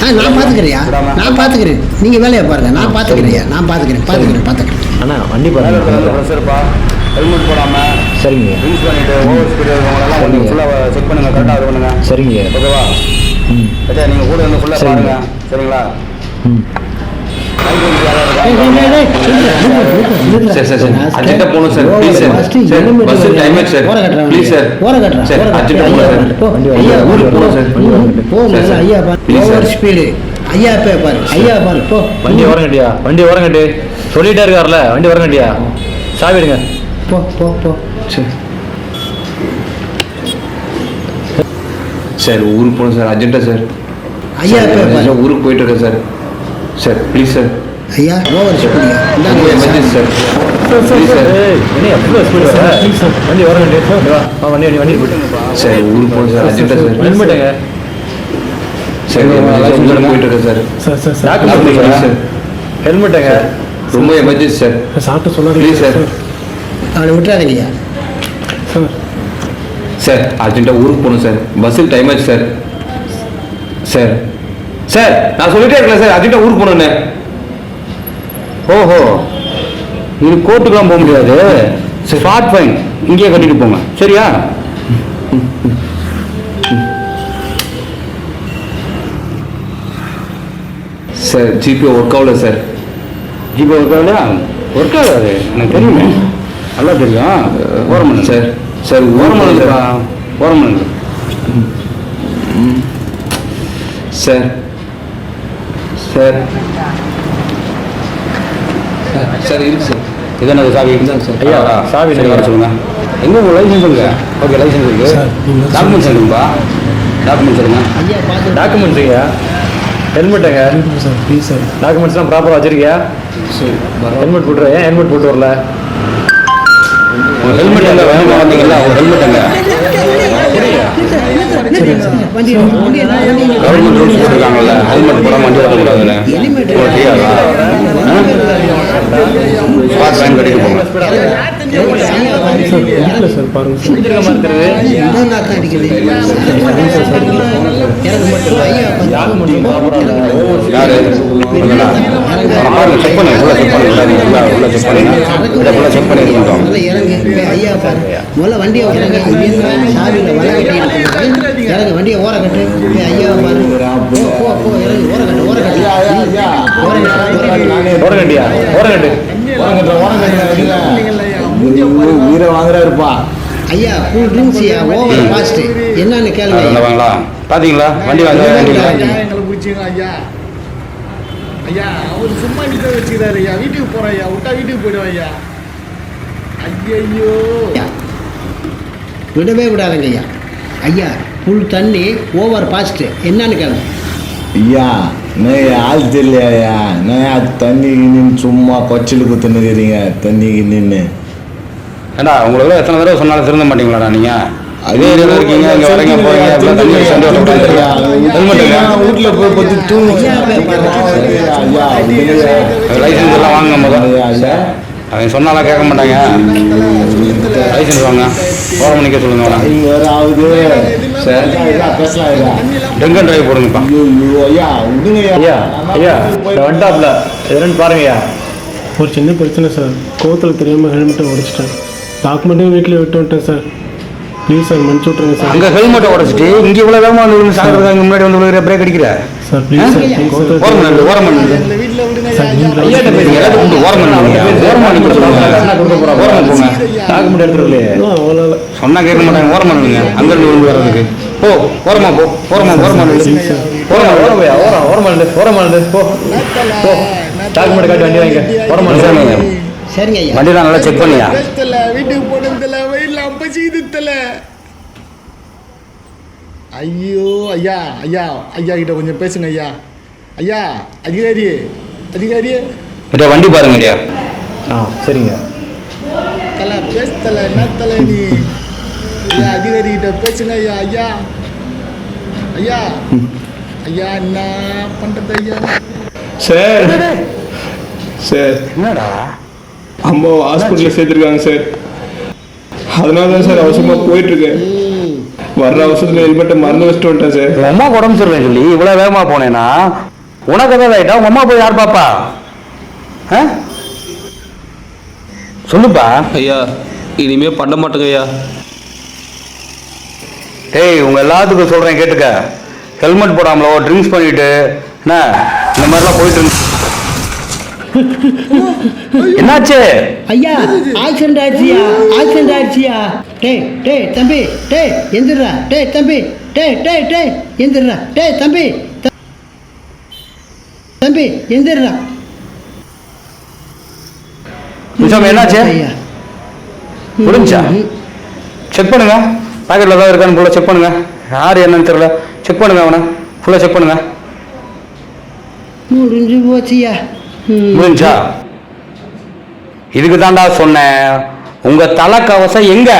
நான் பார்த்துக்கிறியா, நான் பார்த்துக்கிறேன். நீங்கள் வேலையை பாருங்க, நான் பார்த்துக்கிறியா, நான் பார்த்துக்கிறேன். அண்ணா வண்டி பாருங்க. சரிப்பா, ஹெல்மெட் போடாமல் சரிங்க. ட்ரிங்க்ஸ் பண்ணிட்டு ஓவர் ஸ்பீடு இருக்கவங்களெல்லாம் கொஞ்சம் ஃபுல்லாக செக் பண்ணுங்கள், கரெக்டாக இது பண்ணுங்கள். சரிங்க. ஓகேவா? சரியா, நீங்கள் கூட வந்து ஃபுல்லாக பாருங்க. சரிங்களா? சார் சார் சார் அர்ஜென்ட்டாக போகணும் sir, please sir. Sir bus time ஆச்சு சார், ப்ளீஸ் சார். சார் அர்ஜென்ட்டாக போகணும் சார். போகணும் சார். ஐயா ஓவர் ஸ்பீடு. ஐயா பாரு, ஐயா பாரு. போ வண்டி ஓரங்கட்டியா, வண்டி ஓரங்கட்டி சொல்லிட்டே இருக்காருல்ல, வண்டி ஓரங்கட்டியா, சாவி எடுங்க. போ போ போ. சரி சார் ஊருக்கு போகணும் சார், அர்ஜென்ட்டாக சார். ஐயா பாரு. ஊருக்கு போயிட்டு இருக்கேன் சார். Sir please sir. ஐயா over speed. Emergency sir. Please sir. என்ன எவ்வளோ ஸ்பீடு சார், வண்டி ஓரங்கட்டி. வண்டி போட்டு சார் ஊருக்கு போகணும் சார், அர்ஜென்ட்டாக சார். ஹெல்மெட்டுங்க. சார் லைசன்ஸ் போயிட்டு இருக்கேன் சார். சார் ஹெல்மெட்டுங்க. ரொம்ப எமர்ஜென்சி சார். சாப்பிட்டு சொல்லாது ப்ளீஸ் சார். அவனை விட்டுறாதீங்கய்யா. சார் அர்ஜென்ட்டாக ஊருக்கு போகணும் சார், பஸ்ஸுக்கு டைம் ஆச்சு சார். சார் சார் நான் சொல்லிட்டே இருக்கேன் சார், அர்ஜென்ட்டாக ஊருக்கு போகணுன்னு. ஓஹோ, இது கோர்ட்டுக்கெலாம் போக முடியாது. ஸ்பாட் ஃபைன் இங்கேயே கட்டிட்டு போங்க. சரியா? சார் ஜிபே ஒர்க் ஆகல சார். ஜிபே ஒர்க் ஆகலையா? ஒர்க் ஆகாது, எனக்கு தெரியுமே, நல்லா தெரியும். ஓரமண்ணு சார். சார் ஓரமண்ணுப்பா, ஓரமண்ணு. சார் சார் சார் இருக்கு சார். இது என்னது சாவி? இதுதான் சார். ஐயா சாவி சரி, வர சொல்லுங்க. எங்கே உங்கள் லைசன்ஸ் சொல்லுங்க. ஓகே, லைசன்ஸ் இருக்கு. டாக்குமெண்ட்ஸ் சொல்லுங்கப்பா, டாக்குமெண்ட்ஸ் சொல்லுங்க. ஐயா பார்த்து டாக்குமெண்ட்ஸ் ஐயா, ஹெல்மெட்டுங்க. ப்ளீஸ் சார், டாக்குமெண்ட்ஸ்லாம் ப்ராப்பராக வச்சிருக்கியா? ஹெல்மெட் போட்டுரு. ஏன் ஹெல்மெட் போட்டு வரல? உங்கள் ஹெல்மெட் எங்கே வேணும் வந்தீங்களா? உங்கள் ஹெல்மெட் எங்கே? கவர்மெண்ட் ரூல்ஸ் போட்டிருக்காங்கல்ல, ஹெல்மெட் போடாமல் வண்டி ஓட்டக்கூடாதுன்னு. ஸ்பாட் ஃபைன் கட்டிட்டு போங்க. யாரு பாருங்க, செக் பண்ணுங்க, ஃபுல்லாக செக் பண்ணுங்க, ஃபுல்லாக செக் பண்ணுங்க, இதை ஃபுல்லாக செக் பண்ணி இருக்கோம். ஐயா பாரு, முதல்ல வண்டியை இறங்க. சாவியில் வலை கட்டி இறங்க, வண்டியை ஓர கட்டு. ஐயா பாரு, போ போ இறங்கு, ஓர கட்டு. ஓரங்கட்டியா, ஓரங்கட்டு. உயிரை வாங்குறாருப்பா ஐயா கூல் ட்ரிங்க்ஸ் ஓவர் ஃபாஸ்ட் என்னன்னு கேளுங்க. வாங்களா? பார்த்தீங்களா வண்டி வாங்க? எங்களை பிடிச்சிங்க ஐயா. ஐயா அவர் சும்மா நிற்க வச்சுக்கிறாரு ஐயா. வீட்டுக்கு போகிறோம் ஐயா, விட்டா வீட்டுக்கு போயிடுவோம் ஐயா. ஐயோ விடவே விடாதுங்க ஐயா. ஐயா ஃபுல் தண்ணி ஓவர் ஃபாஸ்ட் என்னன்னு கேளுங்க. ஐயா நான் ஆள் தெரியலையா? நான் தண்ணி நின்று சும்மா கொச்சில் குத்துனுக்கிறீங்க, தண்ணி நின்று. ஏண்டா உங்களுக்கு எத்தனை தடவை சொன்னாலும் திருந்த மாட்டீங்களாடா நீங்கள்? அதே ஏரியாவில் இருக்கீங்க, இங்கே வரீங்க போறீங்க, இப்படிலாம் தண்ணி சண்டை ஹெல்மெட் வீட்டில் போய் பற்றி தூங்க. லைசன்ஸ் எல்லாம் வாங்க முதல்ல. அவங்க சொன்னாலாம் கேட்க மாட்டாங்க. லைசன்ஸ் வாங்க, ஓரம் நிற்க சொல்லுங்க. வேற ஆகுது சார். பேசலாம். ட்ரிங்க் அண்ட் டிரைவ் போடுங்கப்பா. ஐயா விடுங்க ஐயா. ஐயா வந்துட்டாப்ல என்னன்னு பாருங்கய்யா. ஒரு சின்ன பிரச்சனை சார், கோவத்தில் தெரியாமல் ஹெல்மெட்டை உடைச்சிட்டேன். டாக்குமெண்ட்டும் வீட்டில் விட்டு விட்டேன் சார். ப்ளீஸ் சார் மன்னிச்சு விட்ருங்க சார். அங்கே ஹெல்மெட்டை உடச்சிட்டு இங்கே இவ்வளோ வேகமாக வந்து சாகிறது அங்கே முன்னாடி வந்து விழுகிற பிரேக் அடிக்கிற சார் ப்ளீஸ் சார். ஓரம் பண்ணு இந்த வீட்டில் விடுங்க சார் ஐயாட்ட பேசுங்க, எல்லாத்தையும் கூப்பிட்டு ஓரம் பண்ணுங்க. ஓரம் பண்ணி கொடுத்துருங்க, ஓரம் போங்க. டாக்குமெண்ட் எடுத்துருலையே அவ்வளோ சொன்னால் கேட்க மாட்டாங்க, ஓரம் பண்ணுங்க. அங்கேருந்து விழுந்து வர்றதுக்கு போ, ஓரமா போ, ஓரமா ஓரமா ஓரமாண்டு போ போ. டாக்குமெண்ட் காட்டி வண்டி வாங்க. ஓரமாண்டு சரிங்க ஐயா. வண்டிலாம் நல்லா செக் பண்ணியா? வீட்டுக்கு போனதில்ல, வெயில அம்பச்சிது தல. ஐயோ ஐயா, ஐயா ஐயா கிட்ட கொஞ்சம் பேசுங்க ஐயா. ஐயா அதிகாரியே, அதிகாரியே கிட்ட வண்டி பாருங்க ஐயா. சரிங்க. தலை பேசல, என்ன தலை நீ? ஐயா அதிகாரி கிட்ட பேசுங்க ஐயா. ஐயா ஐயா ஐயா என்ன பண்றது ஐயா? சார் சார் என்னடா அம்மா ஹாஸ்பிட்டலில் சேர்த்துருக்காங்க சார். அதனால தான் சார் அவசரமாக போயிட்டுருக்கேன். வர்ற அவசரத்தில் ஹெல்மெட்டை மறந்து வச்சுட்டு வந்துட்டேன் சார். உங்க அம்மா உடம்பு சரியில்லைன்னு சொல்லி இவ்வளவு வேகமா போனேன்னா உனக்கு ஏதாவது ஆயிட்டா உங்க அம்மா போய் யார் பாப்பா? சொல்லுப்பா. ஐயா இனிமே பண்ண மாட்டேங்க ஐயா. டேய் உங்க எல்லாத்துக்கும் சொல்றேன் கேட்டுக்க. ஹெல்மெட் போடாமலோ ட்ரிங்க்ஸ் பண்ணிட்டு என்ன இந்த மாதிரிலாம் போயிட்டு என்னாச்சு? ஐயா ஆக்சிடென்ட் ஆயிடுச்சியா, ஆக்சிடென்ட் ஆயிடுச்சியா. டேய் டேய் தம்பி, டேய் எந்திரா, டேய் தம்பி, டேய் டேய் டேய் எந்திரா, டேய் தம்பி தம்பி எந்திரா. என்னாச்சு? முடிஞ்சா? செக் பண்ணுங்க, பாக்கெட்ல ஏதாவது இருக்கான்னு ஃபுல்லாக செக் பண்ணுங்க. யார் என்னன்னு தெரியல, செக் பண்ணுங்க, அவனை ஃபுல்லாக செக் பண்ணுங்க. முடிஞ்சு போச்சியா. முடிஞ்சா? இதுக்கு தாண்டா சொன்னேன், உங்க தலைக்கவசம் எங்க?